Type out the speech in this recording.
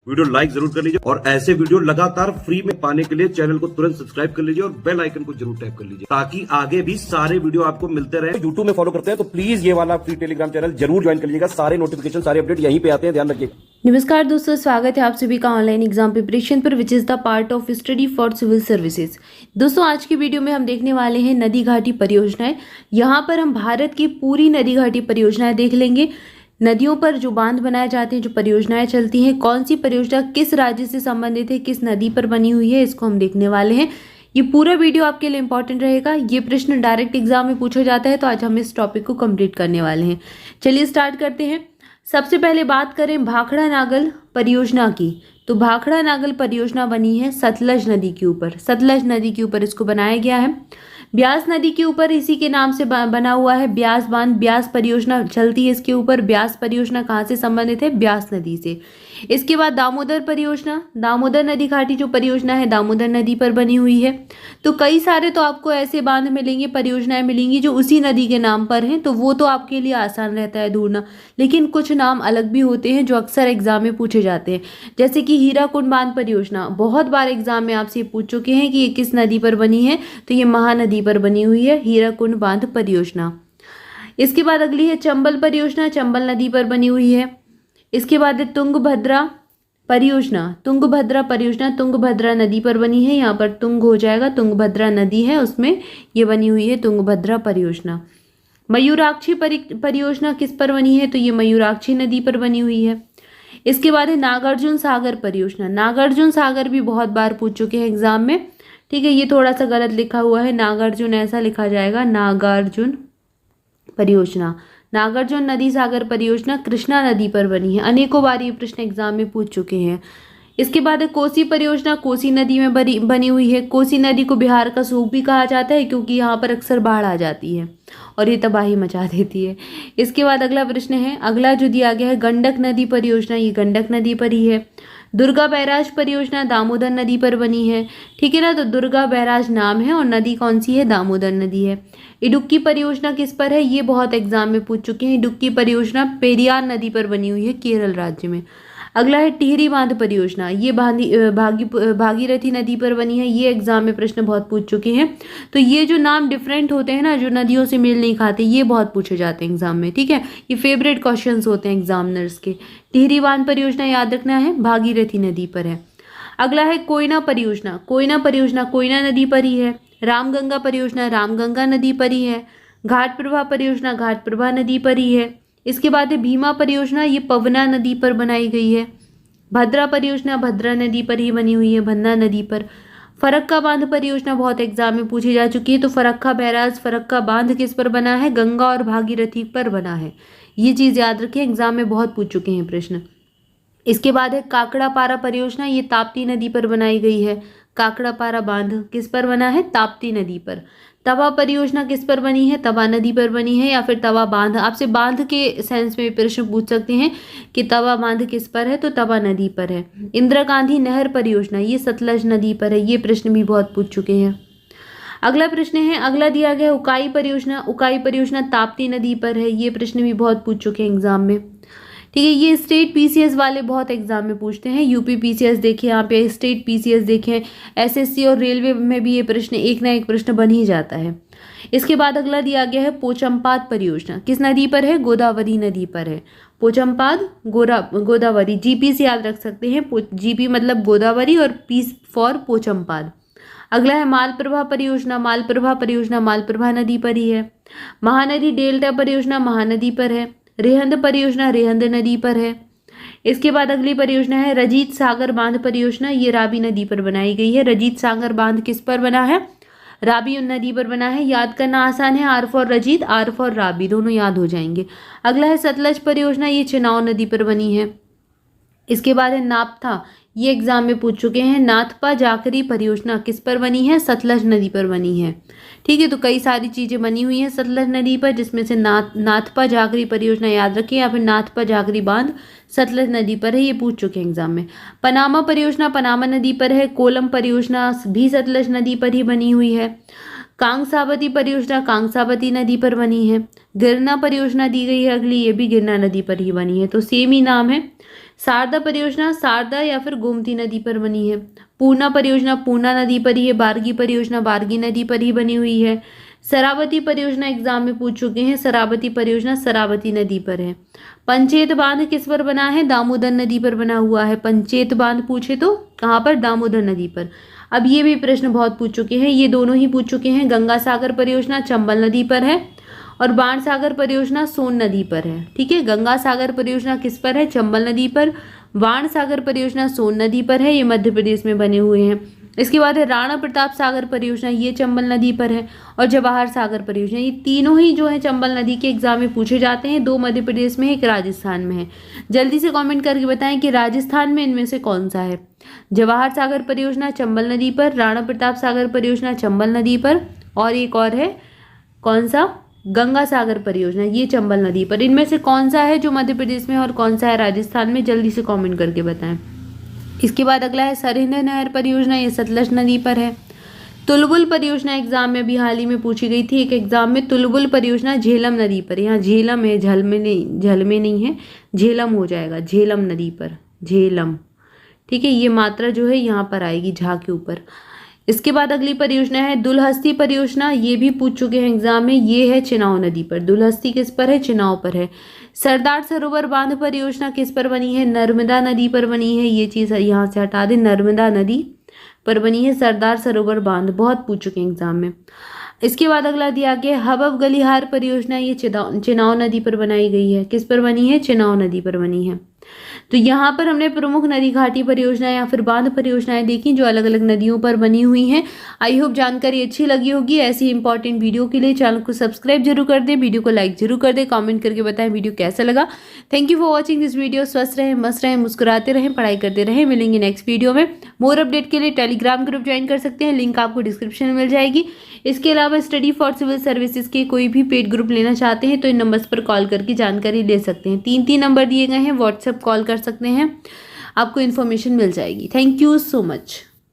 Video like जरूर कर लीजिए और ऐसे वीडियो लगातार फ्री में पाने के लिए चैनल को तुरंत सब्सक्राइब कर लीजिए और बेल आइकन को जरूर टैप कर लीजिए ताकि आगे भी सारे वीडियो आपको मिलते रहे। यूट्यूब में फॉलो करते हैं तो प्लीज ये वाला फ्री टेलीग्राम चैनल जरूर ज्वाइन कर लीजिएगा। सारे नोटिफिकेशन सारे अपडेट यहीं पे आते हैं, ध्यान रखिए। नमस्कार दोस्तों, स्वागत है आप सभी का ऑनलाइन एग्जाम प्रिपरेशन पर which is the part of study for civil services. दोस्तों आज की वीडियो में हम देखने वाले हैं नदी घाटी परियोजनाएं। यहाँ पर हम भारत की पूरी नदी घाटी परियोजनाएं देख लेंगे। नदियों पर जो बांध बनाए जाते हैं, जो परियोजनाएं चलती हैं, कौन सी परियोजना किस राज्य से संबंधित है, किस नदी पर बनी हुई है, इसको हम देखने वाले हैं। ये पूरा वीडियो आपके लिए इंपॉर्टेंट रहेगा। ये प्रश्न डायरेक्ट एग्जाम में पूछा जाता है, तो आज हम इस टॉपिक को कंप्लीट करने वाले हैं। चलिए स्टार्ट करते हैं। सबसे पहले बात करें भाखड़ा नागल परियोजना की, तो भाखड़ा नागल परियोजना बनी है सतलज नदी के ऊपर। सतलज नदी के ऊपर इसको बनाया गया है। ब्यास नदी के ऊपर इसी के नाम से बना हुआ है ब्यास बांध। ब्यास परियोजना चलती है इसके ऊपर। ब्यास परियोजना कहाँ से संबंधित है? ब्यास नदी से। इसके बाद दामोदर परियोजना, दामोदर नदी घाटी जो परियोजना है दामोदर नदी पर बनी हुई है। तो कई सारे तो आपको ऐसे बांध मिलेंगे, परियोजनाएं मिलेंगी जो उसी नदी के नाम पर हैं, तो वो तो आपके लिए आसान रहता है ढूंढना। लेकिन कुछ नाम अलग भी होते हैं जो अक्सर एग्जाम में पूछे जाते हैं, जैसे कि हीराकुंड बांध परियोजना। बहुत बार एग्जाम में आपसे पूछ चुके हैं कि ये किस नदी पर बनी है, तो ये महानदी पर बनी हुई है हीराकुंड बांध परियोजना। इसके बाद अगली है चंबल परियोजना, चंबल नदी पर बनी हुई है। इसके बाद है तुंगभद्रा परियोजना। तुंगभद्रा परियोजना तुंगभद्रा नदी पर बनी है। यहाँ पर तुंग हो जाएगा, तुंगभद्रा नदी है उसमें ये बनी हुई है तुंगभद्रा परियोजना। मयूराक्षी परियोजना किस पर बनी है? तो ये मयूराक्षी नदी पर बनी हुई है। इसके बाद है नागार्जुन सागर परियोजना। नागार्जुन सागर भी बहुत बार पूछ चुके हैं एग्जाम में, ठीक है। ये थोड़ा सा गलत लिखा हुआ है, नागार्जुन ऐसा लिखा जाएगा, नागार्जुन परियोजना। नागार्जुन नदी सागर परियोजना कृष्णा नदी पर बनी है। अनेकों बार ये प्रश्न एग्जाम में पूछ चुके हैं। इसके बाद है कोसी परियोजना, कोसी नदी में बनी हुई है। कोसी नदी को बिहार का सूप भी कहा जाता है क्योंकि यहाँ पर अक्सर बाढ़ आ जाती है और ये तबाही मचा देती है। इसके बाद अगला प्रश्न है, अगला जो दिया गया है गंडक नदी परियोजना, ये गंडक नदी पर ही है। दुर्गा बैराज परियोजना दामोदर नदी पर बनी है, ठीक है ना। तो दुर्गा बैराज नाम है और नदी कौन सी है? दामोदर नदी है। इडुक्की परियोजना किस पर है? ये बहुत एग्जाम में पूछ चुके हैं। इडुक्की परियोजना पेरियार नदी पर बनी हुई है, केरल राज्य में। अगला है टिहरी बांध परियोजना, ये भागीरथी नदी पर बनी है। ये एग्जाम में प्रश्न बहुत पूछ चुके हैं। तो ये जो नाम डिफरेंट होते हैं ना, जो नदियों से मेल नहीं खाते, ये बहुत पूछे जाते हैं एग्जाम में, ठीक है। ये फेवरेट क्वेश्चंस होते हैं एग्जामिनर्स के। टिहरी बांध परियोजना याद रखना है, भागीरथी नदी पर है। अगला है कोयना परियोजना। कोयना परियोजना कोयना नदी पर ही है। रामगंगा परियोजना रामगंगा नदी पर ही है। घाट प्रभा परियोजना घाट प्रभा नदी पर ही है। इसके बाद है भीमा परियोजना, ये पवना नदी पर बनाई गई है। भद्रा परियोजना भद्रा नदी पर ही बनी हुई है, भद्रा नदी पर। फरक्का बांध परियोजना बहुत एग्जाम में पूछी जा चुकी है। तो फरक्का बैराज फरक्का बांध किस पर बना है? गंगा और भागीरथी पर बना है। ये चीज़ याद रखिए, एग्जाम में बहुत पूछ चुके हैं प्रश्न। इसके बाद है काकड़ापारा परियोजना, ये ताप्ती नदी पर बनाई गई है। काकड़ापारा बांध किस पर बना है? ताप्ती नदी पर। तवा परियोजना किस पर बनी है? तवा नदी पर बनी है, या फिर तवा बांध। आपसे बांध के सेंस में प्रश्न पूछ सकते हैं कि तवा बांध किस पर है, तो तवा नदी पर है। इंदिरा गांधी नहर परियोजना, ये सतलज नदी पर है। ये प्रश्न भी बहुत पूछ चुके हैं। अगला प्रश्न है, अगला दिया गया उकाई परियोजना। उकाई परियोजना ताप्ती नदी पर है। ये प्रश्न भी बहुत पूछ चुके हैं एग्जाम में, ठीक है। ये स्टेट पीसीएस वाले बहुत एग्जाम में पूछते हैं। यूपी पीसीएस देखें, यहाँ पे स्टेट पीसीएस देखें, एसएससी और रेलवे में भी ये प्रश्न एक ना एक प्रश्न बन ही जाता है। इसके बाद अगला दिया गया है पोचमपाद परियोजना, किस नदी पर है? गोदावरी नदी पर है। पोचमपाद गोदावरी, जीपी से याद रख सकते हैं। जीपी मतलब गोदावरी और पीस फॉर पोचमपाद। अगला है मालप्रभा परियोजना। मालप्रभा परियोजना मालप्रभा नदी पर ही है। महानदी डेल्टा परियोजना महानदी पर है। रेहंद परियोजना रेहंद नदी पर है। इसके बाद अगली परियोजना है रजीत सागर बांध परियोजना, ये रावी नदी पर बनाई गई है। रजीत सागर बांध किस पर बना है? रावी नदी पर बना है। याद करना आसान है, R for Rajit R for Ravi, दोनों याद हो जाएंगे। अगला है सतलज परियोजना, ये चिनाव नदी पर बनी है। इसके बाद है नापथा, ये एग्जाम में पूछ चुके हैं। नाथपा जाकरी परियोजना किस पर बनी है? सतलज नदी पर बनी है, ठीक है। तो कई सारी चीज़ें बनी हुई हैं सतलज नदी पर, जिसमें से नाथपा जाकरी परियोजना याद रखें, या फिर नाथपा जाकरी बांध सतलज नदी पर है। ये पूछ चुके हैं एग्जाम में। पनामा परियोजना पनामा नदी पर है। कोलम परियोजना भी सतलज नदी पर ही बनी हुई है। कांसावती परियोजना कांसावती नदी पर बनी है। गिरना परियोजना दी गई है अगली, ये भी गिरना नदी पर ही बनी है, तो सेम ही नाम है। शारदा परियोजना शारदा या फिर गोमती नदी पर बनी है। पूर्णा परियोजना पूर्णा नदी पर ही है। बारगी परियोजना बारगी नदी पर ही बनी हुई है। शरावती परियोजना एग्जाम में पूछ चुके हैं, शरावती परियोजना शरावती नदी पर है। पंचेत बांध किस पर बना है? दामोदर नदी पर बना हुआ है। पंचेत बांध पूछे तो कहाँ पर? दामोदर नदी पर। अब ये भी प्रश्न बहुत पूछ चुके हैं, ये दोनों ही पूछ चुके हैं। गंगा सागर परियोजना चंबल नदी पर है और बाण सागर परियोजना सोन नदी पर है। ठीक है, गंगा सागर परियोजना किस पर है? चंबल नदी पर। बाण सागर परियोजना सोन नदी पर है, ये मध्य प्रदेश में बने हुए हैं। इसके बाद है राणा प्रताप सागर परियोजना, ये चंबल नदी पर है। और जवाहर सागर परियोजना, ये तीनों ही जो है चंबल नदी के एग्जाम में पूछे जाते हैं। 2 मध्य प्रदेश में है, 1 राजस्थान में है। जल्दी से कमेंट करके बताएं कि राजस्थान में इनमें से कौन सा है। जवाहर सागर परियोजना चंबल नदी पर, राणा प्रताप सागर परियोजना चंबल नदी पर, और एक और है कौन सा? गंगा सागर परियोजना, ये चंबल नदी पर। इनमें से कौन सा है जो मध्य प्रदेश में और कौन सा है राजस्थान में? जल्दी से कमेंट करके बताएं। इसके बाद अगला है सरहिंद नहर परियोजना, ये सतलज नदी पर है। तुलबुल परियोजना एग्जाम में अभी हाल ही में पूछी गई थी एक एग्जाम में। तुलबुल परियोजना झेलम नदी पर, यहाँ झेलम है, झल में नहीं है, झेलम हो जाएगा, झेलम नदी पर, झेलम। ठीक है, ये मात्रा जो है यहाँ पर आएगी झा के ऊपर। इसके बाद अगली परियोजना है दुलहस्ती परियोजना, ये भी पूछ चुके हैं एग्जाम में, ये है चिनाव नदी पर। दुलहस्ती किस पर है? चिनाव पर है। सरदार सरोवर बांध परियोजना किस पर बनी है? नर्मदा नदी पर बनी है, ये चीज़ यहाँ से हटा दें, नर्मदा नदी पर बनी है सरदार सरोवर बांध, बहुत पूछ चुके हैं एग्जाम में। इसके बाद अगला दिया गया हबब गलिहार परियोजना, ये चिनाव नदी पर बनाई गई है। किस पर बनी है? चिनाव नदी पर बनी है। तो यहाँ पर हमने प्रमुख नदी घाटी परियोजना या फिर बांध परियोजनाएं देखी जो अलग अलग नदियों पर बनी हुई हैं। आई होप जानकारी अच्छी लगी होगी। ऐसी इंपॉर्टेंट वीडियो के लिए चैनल को सब्सक्राइब जरूर कर दें, वीडियो को लाइक जरूर कर दें, कमेंट करके बताएं वीडियो कैसा लगा। Thank you for watching this video. स्वस्थ रहें, मस्त रहें, मुस्कुराते रहें, पढ़ाई करते रहें। मिलेंगे नेक्स्ट वीडियो में। मोर अपडेट के लिए टेलीग्राम ग्रुप ज्वाइन कर सकते हैं, लिंक आपको डिस्क्रिप्शन में मिल जाएगी। इसके अलावा स्टडी फॉर सिविल सर्विसेज के कोई भी पेड ग्रुप लेना चाहते हैं तो इन नंबर्स पर कॉल करके जानकारी ले सकते हैं। 3 नंबर दिए गए हैं, व्हाट्सएप कॉल कर सकते हैं, आपको इन्फॉर्मेशन मिल जाएगी। Thank you so much.